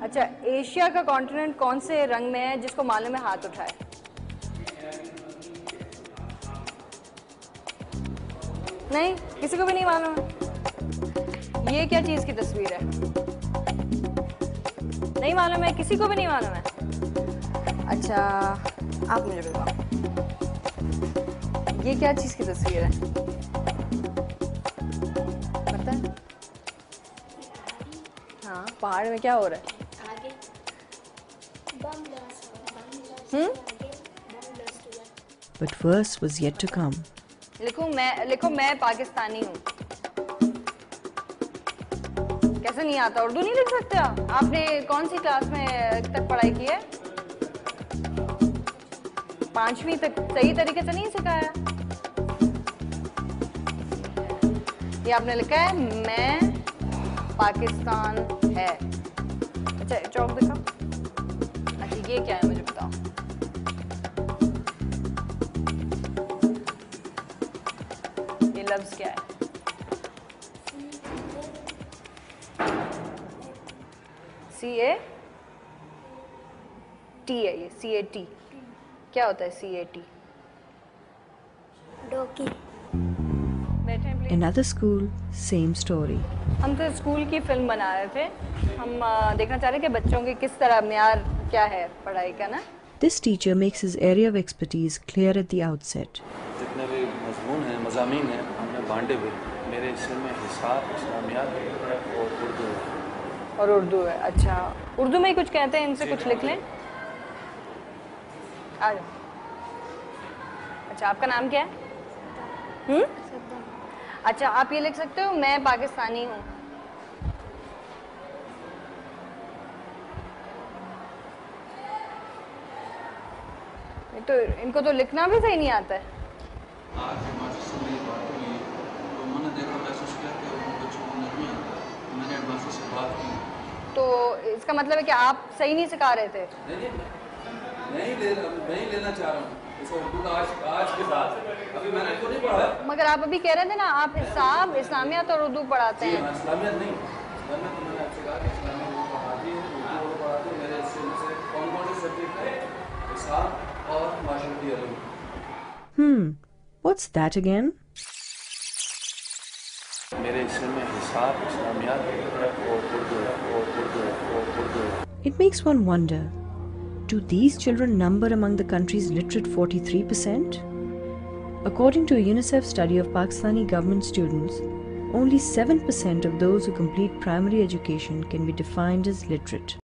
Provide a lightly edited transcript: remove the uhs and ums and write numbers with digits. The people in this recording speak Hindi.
अच्छा, एशिया का कॉन्टिनेंट कौन से रंग में है जिसको मालूम है हाथ उठाए? नहीं, किसी को भी नहीं मालूम है। ये क्या चीज की तस्वीर है? नहीं मालूम है, किसी को भी नहीं मालूम है। अच्छा, आप मुझे बताओ, ये क्या चीज की तस्वीर है? पता है? हाँ, पहाड़ में क्या हो रहा है? But worse was yet to come. लिखो मैं पाकिस्तानी हूँ। कैसे नहीं आता? उर्दू नहीं लिख सकते आप? आपने कौन सी क्लास में तक पढ़ाई की है? 5वीं तक सही तरीके से नहीं सिखाया। ये आपने लिखा है मैं पाकिस्तान है। अच्छा, चौक दिखाओ। अच्छा, ये क्या है मुझे बताओ। ये लफ्ज क्या है? CAT है ये, CAT। क्या होता है CAT? डोकी। Another school, same story. हम तो स्कूल की फिल्म बना रहे थे। हम देखना चाह रहे हैं कि बच्चों के किस तरह म्यार क्या है पढ़ाई का ना। This teacher makes his area of expertise clear at the outset. जितने भी मज़मून हैं, मज़ामीन हैं, हमने बांटे हुए। मेरे हिस्से में हिसाब, इस्लामियात और उर्दू है। और उर्दू है। अच्छा, उर्दू में ही कुछ कहते हैं, इनसे कुछ लिख लें। आ जाओ। अच्छा, आपका नाम क्या है? अच्छा, आप ये लिख सकते हो मैं पाकिस्तानी हूँ। तो इनको तो लिखना भी सही नहीं आता है। आज मास्टर से मेरी बात हुई तो उन्होंने देखा महसूस किया कि उन बच्चों को नहीं आता। मैंने एडवांस से बात की। तो इसका मतलब है कि आप सही नहीं सिखा रहे थे? नहीं लेना चाह रहा हूँ इसको उर्दू का आज के साथ। अभी मैंने इसको नहीं पढ़ा। मगर आप अभी कह रहे थे ना आप हिसाब, इस्लामियत और उर्दू पढ़ाते हैं। इस्लामियत नहीं, इस्लामियत तो मैंने आपसे कहा कि इस्लामियत उर्दू पढ़ाती है, उर्दू पढ़ाती है। मेरे हिस्से से कौन से सब्जेक्ट है? हिसाब और माशरती इल्म। What's that again? मेरे हिस्से में हिसाब, इस्लामियात और उर्दू है। It makes one wonder, do these children number among the country's literate 43%? According to a UNICEF study of Pakistani government students, only 7% of those who complete primary education can be defined as literate.